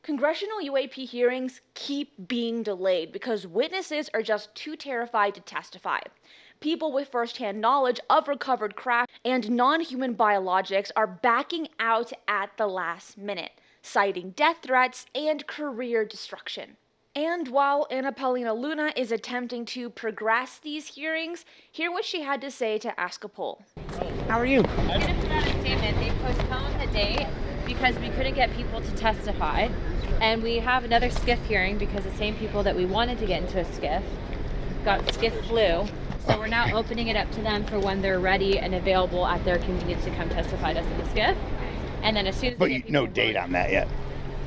Congressional UAP hearings keep being delayed because witnesses are just too terrified to testify. People with first-hand knowledge of recovered crack and non-human biologics are backing out at the last minute, citing death threats and career destruction. And while Anna Paulina Luna is attempting to progress these hearings, hear what she had to say to Ask a Poll. How are you? I'm going to put out a statement. They postponed the date because we couldn't get people to testify. And we have another SCIF hearing because the same people that we wanted to get into a SCIF got SCIF flu. So we're now opening it up to them for when they're ready and available at their convenience to come testify to us in the SCIF. And then as soon as But no date on that yet.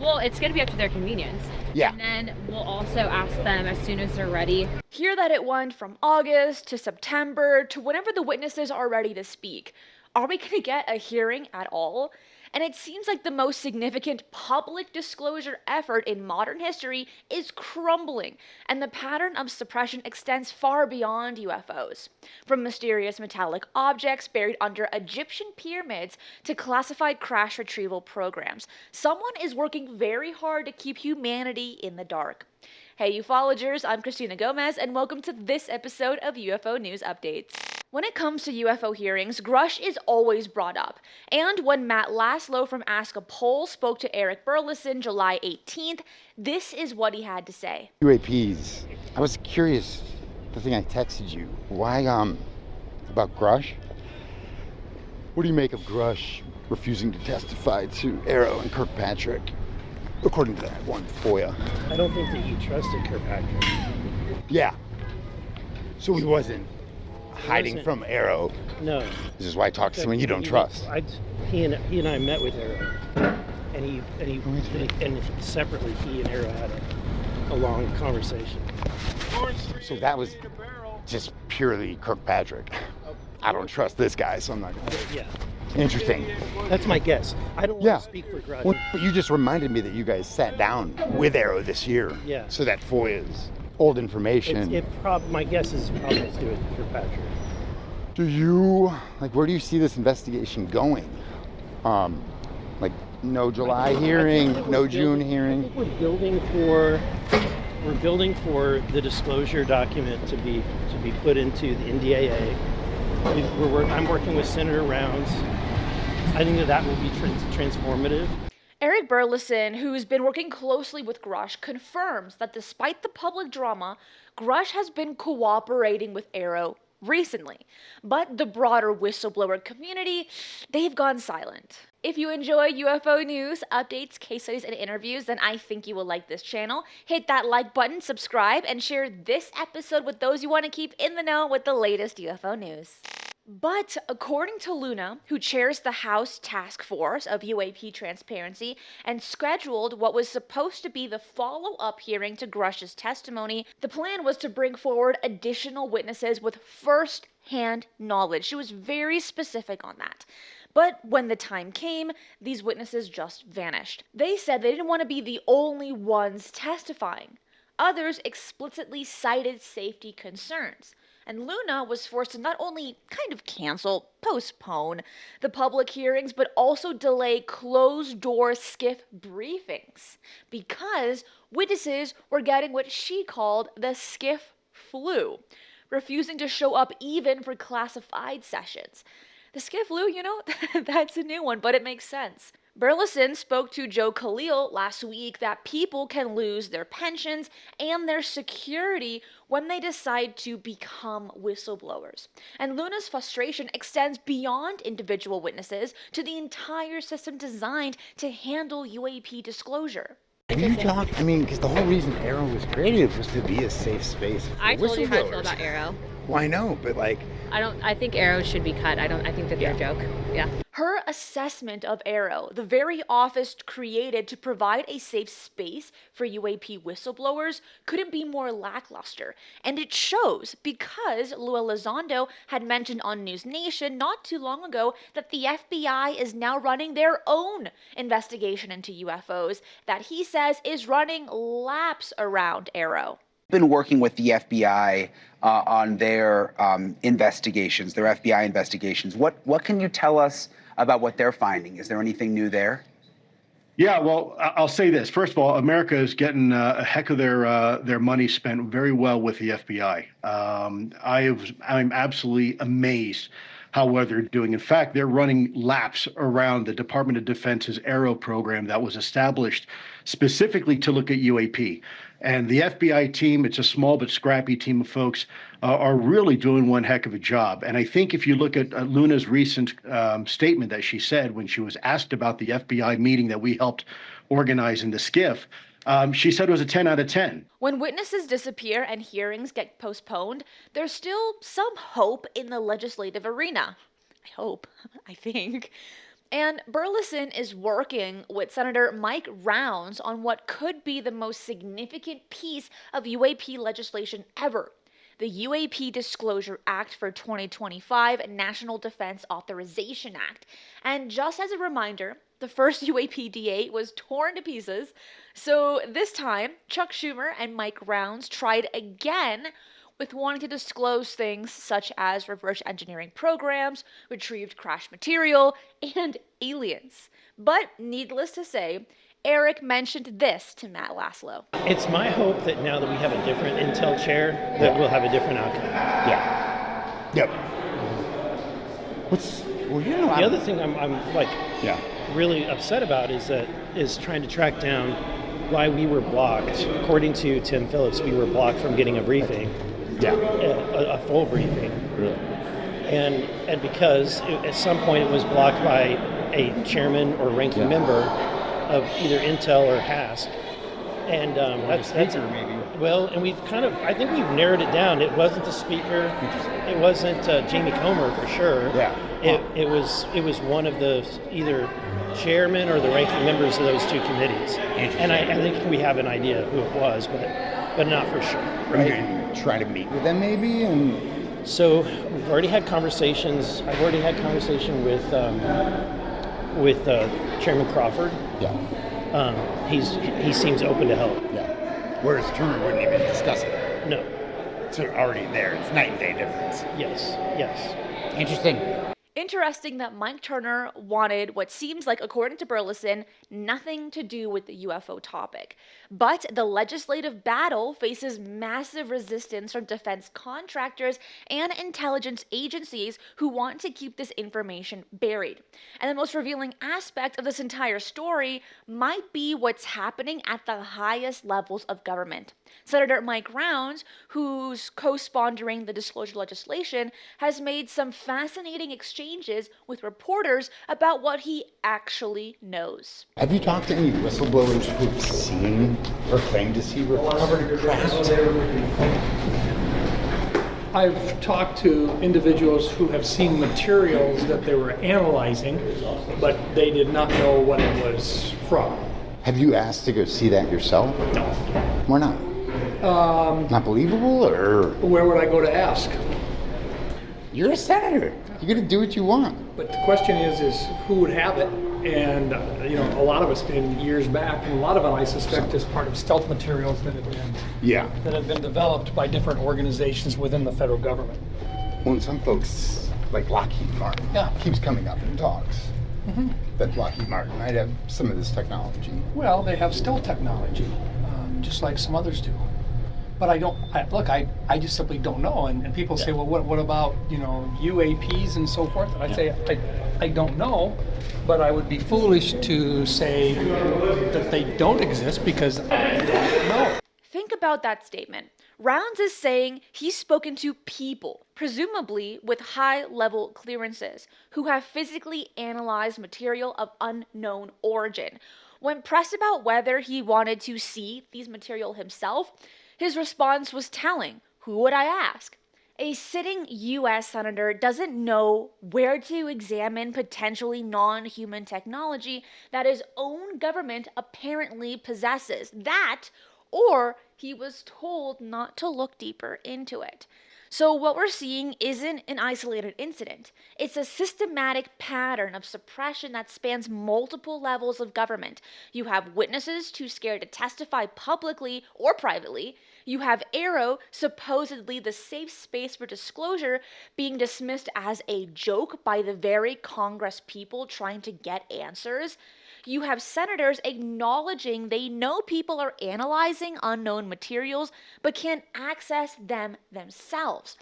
Well, it's going to be up to their convenience. Yeah. And then we'll also ask them as soon as they're ready. Hear that it went from August to September to whenever the witnesses are ready to speak. Are we going to get a hearing at all? And it seems like the most significant public disclosure effort in modern history is crumbling, and the pattern of suppression extends far beyond UFOs. From mysterious metallic objects buried under Egyptian pyramids to classified crash retrieval programs, someone is working very hard to keep humanity in the dark. Hey ufologers, I'm Cristina Gomez, and welcome to this episode of UFO News Updates. When it comes to UFO hearings, Grusch is always brought up. And when Matt Laszlo from Ask a Poll spoke to Eric Burleson July 18th, this is what he had to say. UAPs. I was curious, the thing I texted you, why, about Grusch? What do you make of Grusch refusing to testify to AARO and Kirkpatrick, according to that one FOIA? I don't think that you trusted Kirkpatrick. Yeah. So he wasn't hiding from AARO. No. This is why I talk to someone you don't trust. He and I met with AARO, and separately he and AARO had a long conversation. So that was just purely Kirkpatrick. I don't trust this guy, so I'm not going to. Yeah. Interesting. That's my guess. I don't want to speak for Grusch. Well, but you just reminded me that you guys sat down with AARO this year. Yeah. So that FOIA's old information. My guess is probably to do with Kirkpatrick. Where do you see this investigation going? No July hearing, no June hearing? I think we're building for the disclosure document to be put into the NDAA. I'm working with Senator Rounds. I think that will be transformative. Eric Burleson, who's been working closely with Grusch, confirms that despite the public drama, Grusch has been cooperating with AARO recently. But the broader whistleblower community, they've gone silent. If you enjoy UFO news, updates, case studies, and interviews, then I think you will like this channel. Hit that like button, subscribe, and share this episode with those you want to keep in the know with the latest UFO news. But according to Luna, who chairs the House Task Force of UAP Transparency and scheduled what was supposed to be the follow-up hearing to Grusch's testimony, the plan was to bring forward additional witnesses with first-hand knowledge. She was very specific on that. But when the time came, these witnesses just vanished. They said they didn't want to be the only ones testifying. Others explicitly cited safety concerns. And Luna was forced to not only kind of postpone the public hearings, but also delay closed-door SCIF briefings because witnesses were getting what she called the SCIF flu, refusing to show up even for classified sessions. The SCIF flu, that's a new one, but it makes sense. Burleson spoke to Joe Khalil last week that people can lose their pensions and their security when they decide to become whistleblowers. And Luna's frustration extends beyond individual witnesses to the entire system designed to handle UAP disclosure. Can you talk? Because the whole reason AARO was created was to be a safe space for I told you how I feel whistleblowers. about AARO. Well, I know, but I think AARO should be cut. I think that they're a joke. Yeah. Her assessment of AARO, the very office created to provide a safe space for UAP whistleblowers, couldn't be more lackluster. And it shows because Lua Elizondo had mentioned on NewsNation not too long ago that the FBI is now running their own investigation into UFOs that he says is running laps around AARO. Been working with the FBI on their investigations, their FBI investigations. What can you tell us about what they're finding? Is there anything new there? Yeah, well, I'll say this. First of all, America is getting a heck of their money spent very well with the FBI. I'm absolutely amazed how well they're doing. In fact, they're running laps around the Department of Defense's AARO program that was established specifically to look at UAP. And the FBI team, it's a small but scrappy team of folks, are really doing one heck of a job. And I think if you look at Luna's recent statement that she said when she was asked about the FBI meeting that we helped organize in the SCIF, she said it was a 10 out of 10. When witnesses disappear and hearings get postponed, there's still some hope in the legislative arena. I hope. I think. And Burleson is working with Senator Mike Rounds on what could be the most significant piece of UAP legislation ever. The UAP Disclosure Act for 2025 National Defense Authorization Act. And just as a reminder, the first UAPDA was torn to pieces. So this time, Chuck Schumer and Mike Rounds tried again with wanting to disclose things such as reverse engineering programs, retrieved crash material, and aliens. But needless to say, Eric mentioned this to Matt Laszlo. It's my hope that now that we have a different Intel chair, that we'll have a different outcome. Yeah. Yep. The other thing I'm like really upset about is trying to track down why we were blocked. According to Tim Phillips, we were blocked from getting a briefing. Yeah. A full briefing. Really? And because at some point it was blocked by a chairman or ranking member of either Intel or HASC. And that's maybe. Well, and I think we've narrowed it down. It wasn't the speaker. It wasn't Jamie Comer for sure. Yeah. It was one of the either chairman or the ranking members of those two committees. And I think we have an idea who it was, but not for sure. Right? Try to meet with them maybe, and so we've already had conversations. I've already had conversation with Chairman Crawford. Yeah. He seems open to help. Yeah. Whereas Turner wouldn't even discuss it. No. So already there, it's night and day difference. Yes. Interesting. Interesting that Mike Turner wanted what seems like, according to Burleson, nothing to do with the UFO topic. But the legislative battle faces massive resistance from defense contractors and intelligence agencies who want to keep this information buried. And the most revealing aspect of this entire story might be what's happening at the highest levels of government. Senator Mike Rounds, who's co-sponsoring the disclosure legislation, has made some fascinating exchanges with reporters about what he actually knows. Have you talked to any whistleblowers who've seen or claim to see recovered craft? I've talked to individuals who have seen materials that they were analyzing, but they did not know what it was from. Have you asked to go see that yourself? No. Why not? Not believable, or? Where would I go to ask? You're a senator. You're going to do what you want. But the question is who would have it? And, a lot of it's been years back, and a lot of it, I suspect, is part of stealth materials that have been developed by different organizations within the federal government. Well, some folks, like Lockheed Martin, keeps coming up in talks that Lockheed Martin might have some of this technology. Well, they have stealth technology, just like some others do. But I just simply don't know. And people say, well, what about, UAPs and so forth? And I say, I don't know, but I would be foolish to say that they don't exist because I don't know. Think about that statement. Rounds is saying he's spoken to people, presumably with high-level clearances, who have physically analyzed material of unknown origin. When pressed about whether he wanted to see these material himself, his response was telling. Who would I ask? A sitting U.S. senator doesn't know where to examine potentially non-human technology that his own government apparently possesses. That, or he was told not to look deeper into it. So what we're seeing isn't an isolated incident. It's a systematic pattern of suppression that spans multiple levels of government. You have witnesses too scared to testify publicly or privately. You have AARO, supposedly the safe space for disclosure, being dismissed as a joke by the very Congress people trying to get answers. You have senators acknowledging they know people are analyzing unknown materials but can't access them themselves.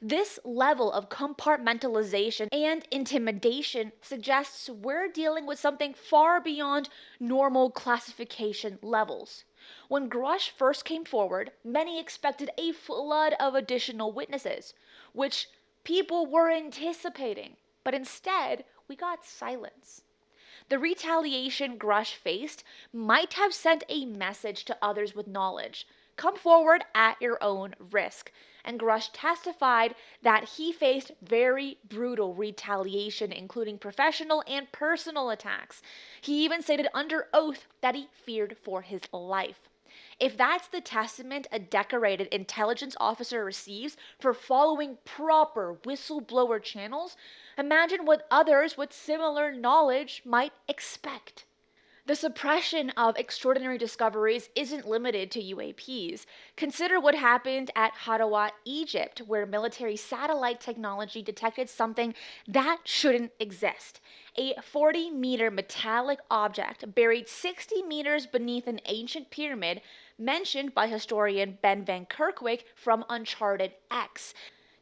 This level of compartmentalization and intimidation suggests we're dealing with something far beyond normal classification levels. When Grusch first came forward, many expected a flood of additional witnesses, which people were anticipating, but instead we got silence. The retaliation Grusch faced might have sent a message to others with knowledge. Come forward at your own risk. And Grusch testified that he faced very brutal retaliation, including professional and personal attacks. He even stated under oath that he feared for his life. If that's the testament a decorated intelligence officer receives for following proper whistleblower channels, imagine what others with similar knowledge might expect. The suppression of extraordinary discoveries isn't limited to UAPs. Consider what happened at Harawa, Egypt, where military satellite technology detected something that shouldn't exist. A 40-meter metallic object buried 60 meters beneath an ancient pyramid, mentioned by historian Ben Van Kerkwijk from Uncharted X.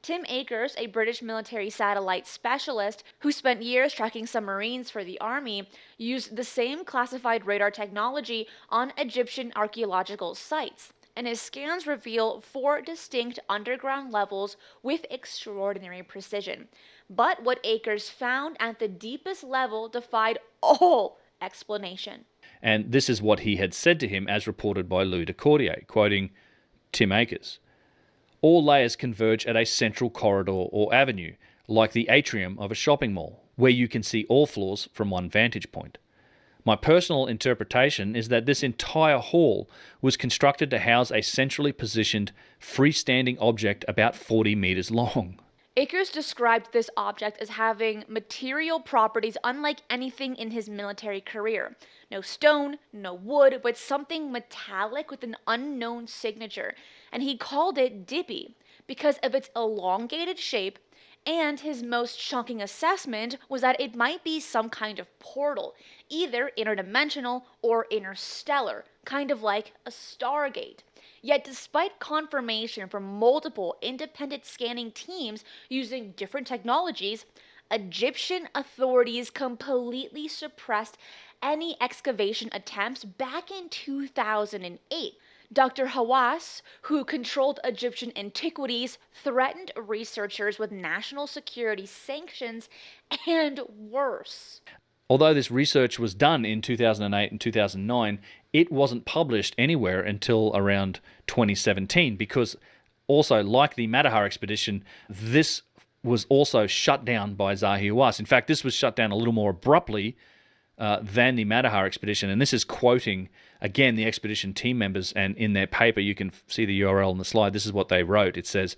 Tim Akers, a British military satellite specialist who spent years tracking submarines for the army, used the same classified radar technology on Egyptian archaeological sites, and his scans reveal 4 distinct underground levels with extraordinary precision. But what Akers found at the deepest level defied all explanation. And this is what he had said to him as reported by Lou Decordier, quoting Tim Akers. All layers converge at a central corridor or avenue, like the atrium of a shopping mall, where you can see all floors from one vantage point. My personal interpretation is that this entire hall was constructed to house a centrally positioned, freestanding object about 40 meters long. Akers described this object as having material properties unlike anything in his military career. No stone, no wood, but something metallic with an unknown signature. And he called it Dippy because of its elongated shape, and his most shocking assessment was that it might be some kind of portal, either interdimensional or interstellar, kind of like a Stargate. Yet despite confirmation from multiple independent scanning teams using different technologies, Egyptian authorities completely suppressed any excavation attempts back in 2008. Dr. Hawass, who controlled Egyptian antiquities, threatened researchers with national security sanctions and worse. Although this research was done in 2008 and 2009, it wasn't published anywhere until around 2017 because also, like the Matterhorn expedition, this was also shut down by Zahi Hawass. In fact, this was shut down a little more abruptly than the Matterhorn expedition, and this is quoting, again, the expedition team members, and in their paper, you can see the URL on the slide, this is what they wrote. It says,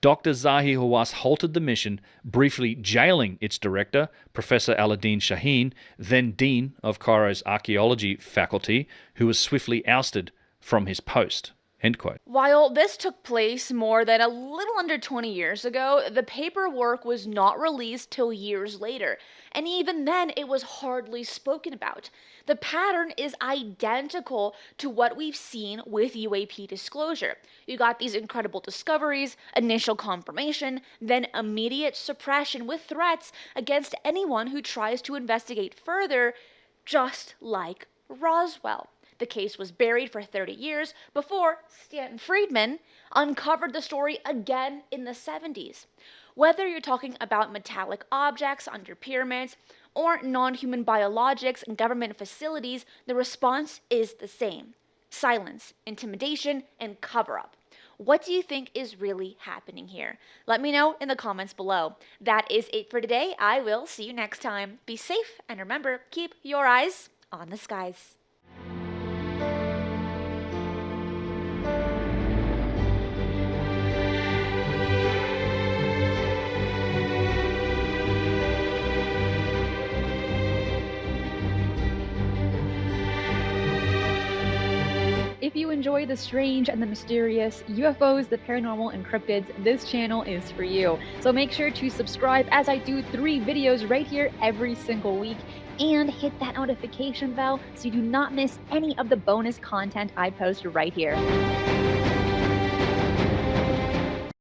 Dr. Zahi Hawass halted the mission, briefly jailing its director, Professor Aladdin Shaheen, then Dean of Cairo's Archaeology faculty, who was swiftly ousted from his post. End quote. While this took place more than a little under 20 years ago, the paperwork was not released till years later, and even then it was hardly spoken about. The pattern is identical to what we've seen with UAP disclosure. You got these incredible discoveries, initial confirmation, then immediate suppression with threats against anyone who tries to investigate further, just like Roswell. The case was buried for 30 years before Stanton Friedman uncovered the story again in the 70s. Whether you're talking about metallic objects under pyramids or non-human biologics in government facilities, the response is the same. Silence, intimidation, and cover-up. What do you think is really happening here? Let me know in the comments below. That is it for today. I will see you next time. Be safe, and remember, keep your eyes on the skies. If if you enjoy the strange and the mysterious, UFOs, the paranormal, and cryptids, this channel is for you. So make sure to subscribe, as I do 3 videos right here every single week, and hit that notification bell so you do not miss any of the bonus content I post right here.